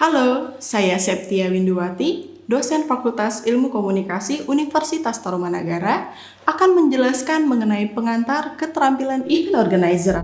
Halo, saya Septia Winduwati, dosen Fakultas Ilmu Komunikasi Universitas Tarumanagara, akan menjelaskan mengenai pengantar keterampilan event organizer.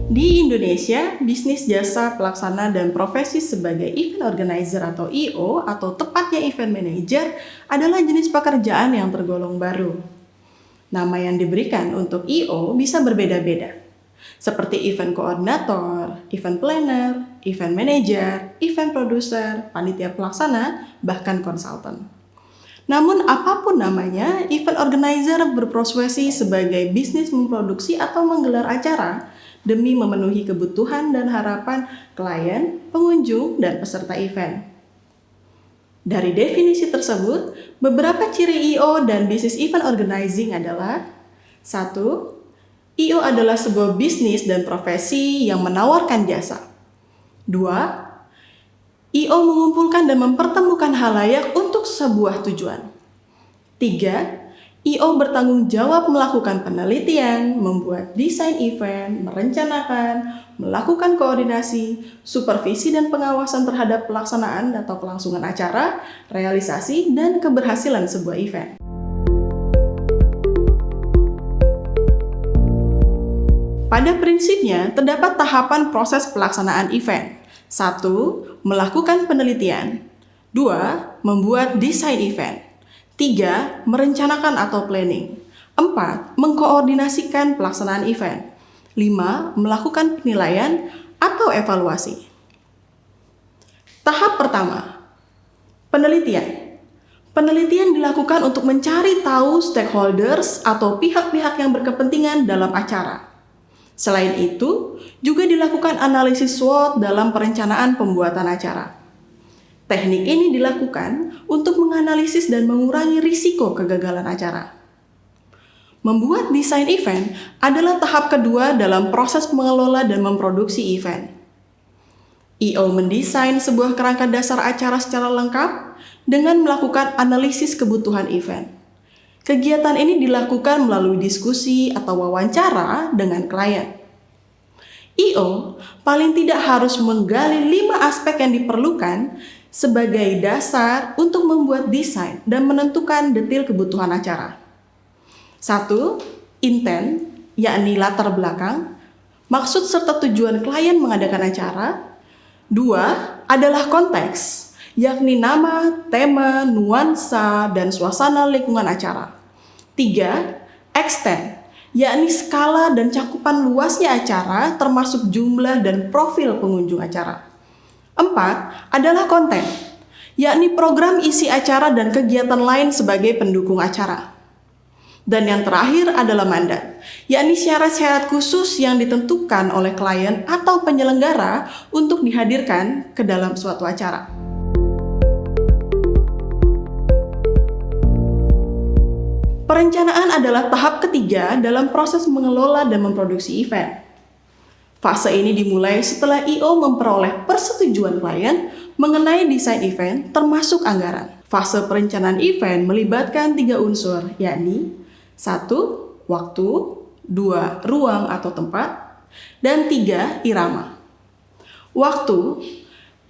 Di Indonesia, bisnis jasa pelaksana dan profesi sebagai event organizer atau EO atau tepatnya event manager adalah jenis pekerjaan yang tergolong baru. Nama yang diberikan untuk EO bisa berbeda-beda, seperti event koordinator, event planner, event manager, event producer, panitia pelaksana, bahkan konsultan. Namun apapun namanya, event organizer berprofesi sebagai bisnis memproduksi atau menggelar acara demi memenuhi kebutuhan dan harapan klien, pengunjung, dan peserta event. Dari definisi tersebut, beberapa ciri EO dan bisnis event organizing adalah 1. EO adalah sebuah bisnis dan profesi yang menawarkan jasa. 2. EO mengumpulkan dan mempertemukan halayak untuk sebuah tujuan. 3. EO bertanggung jawab melakukan penelitian, membuat desain event, merencanakan, melakukan koordinasi, supervisi dan pengawasan terhadap pelaksanaan atau kelangsungan acara, realisasi, dan keberhasilan sebuah event. Pada prinsipnya, terdapat tahapan proses pelaksanaan event. 1. Melakukan penelitian. 2. Membuat desain event. 3. Merencanakan atau planning. 4. Mengkoordinasikan pelaksanaan event. 5. Melakukan penilaian atau evaluasi. Tahap pertama, penelitian. Penelitian dilakukan untuk mencari tahu stakeholders atau pihak-pihak yang berkepentingan dalam acara. Selain itu, juga dilakukan analisis SWOT dalam perencanaan pembuatan acara. Teknik ini dilakukan untuk menganalisis dan mengurangi risiko kegagalan acara. Membuat desain event adalah tahap kedua dalam proses mengelola dan memproduksi event. EO mendesain sebuah kerangka dasar acara secara lengkap dengan melakukan analisis kebutuhan event. Kegiatan ini dilakukan melalui diskusi atau wawancara dengan klien. EO paling tidak harus menggali 5 aspek yang diperlukan sebagai dasar untuk membuat desain dan menentukan detail kebutuhan acara. 1. Intent, yakni latar belakang, maksud serta tujuan klien mengadakan acara. 2. Adalah konteks, yakni nama, tema, nuansa, dan suasana lingkungan acara. 3. Extent, yakni skala dan cakupan luasnya acara termasuk jumlah dan profil pengunjung acara. 4. Adalah konten, yakni program isi acara dan kegiatan lain sebagai pendukung acara. Dan yang terakhir adalah mandat, yakni syarat-syarat khusus yang ditentukan oleh klien atau penyelenggara untuk dihadirkan ke dalam suatu acara. Perencanaan adalah tahap ketiga dalam proses mengelola dan memproduksi event. Fase ini dimulai setelah EO memperoleh persetujuan klien mengenai desain event termasuk anggaran. Fase perencanaan event melibatkan 3 unsur, yakni 1. Waktu, 2. Ruang atau tempat, dan 3. Irama. Waktu,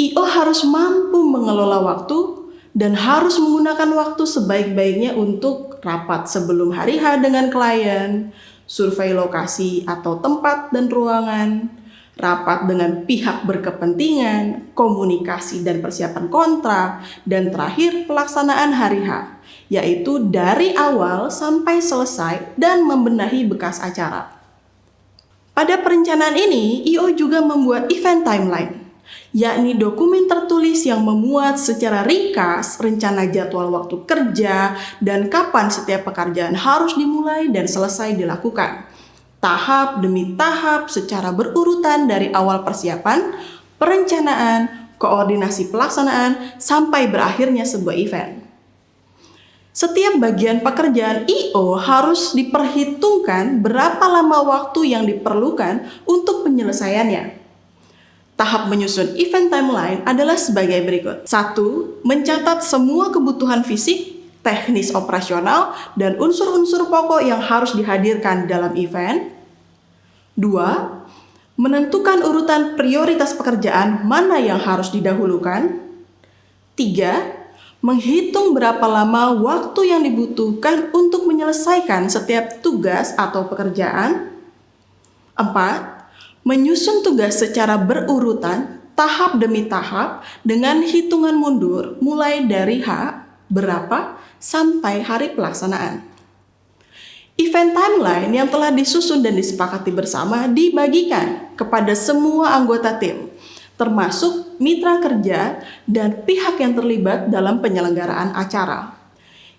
EO harus mampu mengelola waktu dan harus menggunakan waktu sebaik-baiknya untuk rapat sebelum hari H dengan klien, survei lokasi atau tempat dan ruangan, rapat dengan pihak berkepentingan, komunikasi dan persiapan kontrak, dan terakhir pelaksanaan hari H, yaitu dari awal sampai selesai dan membenahi bekas acara. Pada perencanaan ini, EO juga membuat event timeline, yakni dokumen tertulis yang memuat secara ringkas rencana jadwal waktu kerja dan kapan setiap pekerjaan harus dimulai dan selesai dilakukan, tahap demi tahap secara berurutan dari awal persiapan, perencanaan, koordinasi pelaksanaan, sampai berakhirnya sebuah event. Setiap bagian pekerjaan EO harus diperhitungkan berapa lama waktu yang diperlukan untuk penyelesaiannya. Tahap menyusun event timeline adalah sebagai berikut. 1. Mencatat semua kebutuhan fisik, teknis operasional, dan unsur-unsur pokok yang harus dihadirkan dalam event. 2. menentukan urutan prioritas pekerjaan mana yang harus didahulukan. 3. Menghitung berapa lama waktu yang dibutuhkan untuk menyelesaikan setiap tugas atau pekerjaan. 4. Menyusun tugas secara berurutan, tahap demi tahap, dengan hitungan mundur mulai dari H berapa sampai hari pelaksanaan. Event timeline yang telah disusun dan disepakati bersama dibagikan kepada semua anggota tim, termasuk mitra kerja dan pihak yang terlibat dalam penyelenggaraan acara.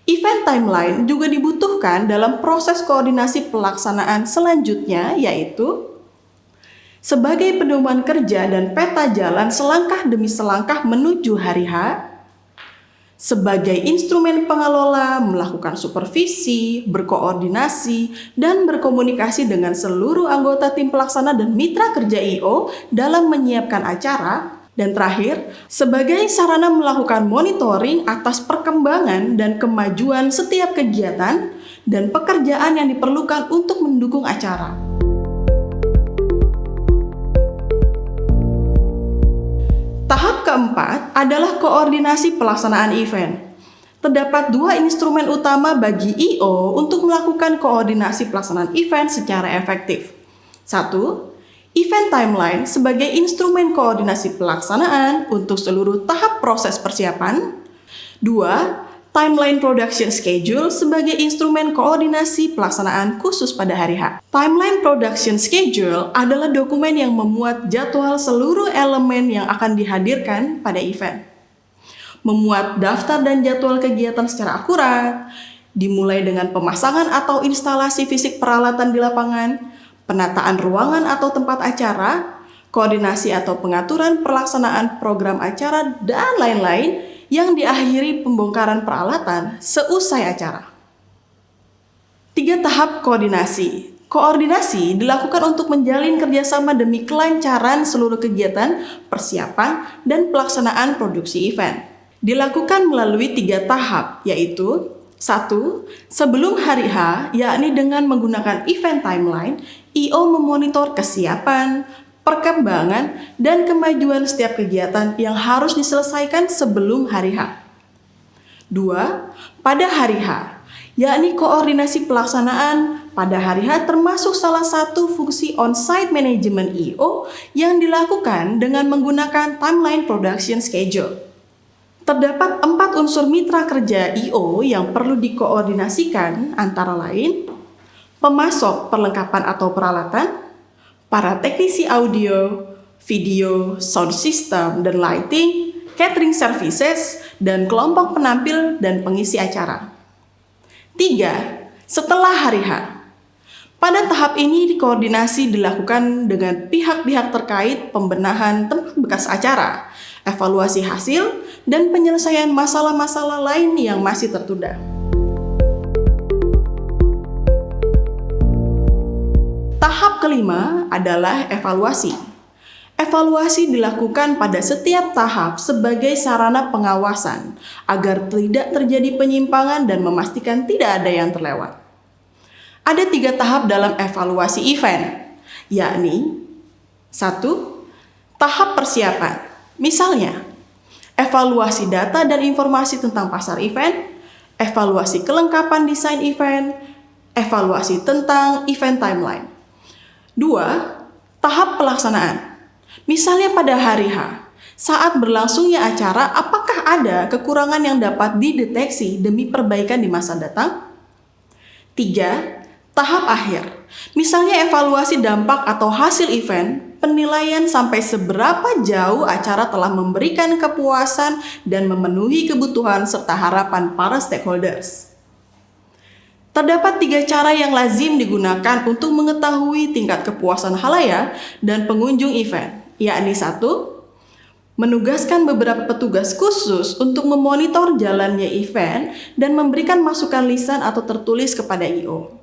Event timeline juga dibutuhkan dalam proses koordinasi pelaksanaan selanjutnya, yaitu sebagai pedoman kerja dan peta jalan selangkah demi selangkah menuju hari H, sebagai instrumen pengelola melakukan supervisi, berkoordinasi, dan berkomunikasi dengan seluruh anggota tim pelaksana dan mitra kerja I.O. dalam menyiapkan acara. Dan terakhir, sebagai sarana melakukan monitoring atas perkembangan dan kemajuan setiap kegiatan dan pekerjaan yang diperlukan untuk mendukung acara. Tahap keempat adalah koordinasi pelaksanaan event. Terdapat dua instrumen utama bagi I.O. untuk melakukan koordinasi pelaksanaan event secara efektif. 1. Event timeline sebagai instrumen koordinasi pelaksanaan untuk seluruh tahap proses persiapan. 2. Timeline Production Schedule sebagai instrumen koordinasi pelaksanaan khusus pada hari H. Timeline Production Schedule adalah dokumen yang memuat jadwal seluruh elemen yang akan dihadirkan pada event. Memuat daftar dan jadwal kegiatan secara akurat, dimulai dengan pemasangan atau instalasi fisik peralatan di lapangan, penataan ruangan atau tempat acara, koordinasi atau pengaturan pelaksanaan program acara, dan lain-lain, yang diakhiri pembongkaran peralatan seusai acara. 3 tahap koordinasi. Koordinasi dilakukan untuk menjalin kerjasama demi kelancaran seluruh kegiatan, persiapan, dan pelaksanaan produksi event. Dilakukan melalui 3 tahap, yaitu 1. Sebelum hari H, yakni dengan menggunakan event timeline, I.O. memonitor kesiapan, perkembangan, dan kemajuan setiap kegiatan yang harus diselesaikan sebelum hari H. 2. Pada hari H, yakni koordinasi pelaksanaan pada hari H termasuk salah satu fungsi on-site management I.O. yang dilakukan dengan menggunakan timeline production schedule. Terdapat 4 unsur mitra kerja I.O. yang perlu dikoordinasikan, antara lain pemasok perlengkapan atau peralatan, para teknisi audio, video, sound system, dan lighting, catering services, dan kelompok penampil dan pengisi acara. 3. Setelah hari H. Pada tahap ini koordinasi dilakukan dengan pihak-pihak terkait pembenahan tempat bekas acara, evaluasi hasil, dan penyelesaian masalah-masalah lain yang masih tertunda. Tahap kelima adalah evaluasi. Evaluasi dilakukan pada setiap tahap sebagai sarana pengawasan agar tidak terjadi penyimpangan dan memastikan tidak ada yang terlewat. Ada 3 tahap dalam evaluasi event, yakni 1. Tahap persiapan. Misalnya, evaluasi data dan informasi tentang pasar event, evaluasi kelengkapan desain event, evaluasi tentang event timeline. 2. Tahap pelaksanaan. Misalnya pada hari H, saat berlangsungnya acara, apakah ada kekurangan yang dapat dideteksi demi perbaikan di masa datang? 3. Tahap akhir. Misalnya evaluasi dampak atau hasil event, penilaian sampai seberapa jauh acara telah memberikan kepuasan dan memenuhi kebutuhan serta harapan para stakeholders. Terdapat 3 cara yang lazim digunakan untuk mengetahui tingkat kepuasan khalayak dan pengunjung event, yakni 1. Menugaskan beberapa petugas khusus untuk memonitor jalannya event dan memberikan masukan lisan atau tertulis kepada I.O.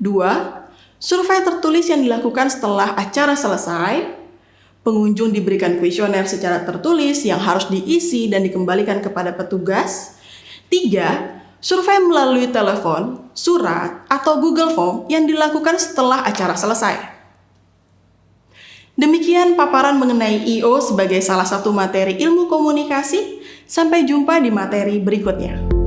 2. Survei tertulis yang dilakukan setelah acara selesai. Pengunjung diberikan kuesioner secara tertulis yang harus diisi dan dikembalikan kepada petugas. 3. Survei melalui telepon, surat, atau Google Form yang dilakukan setelah acara selesai. Demikian paparan mengenai I.O. sebagai salah satu materi ilmu komunikasi. Sampai jumpa di materi berikutnya.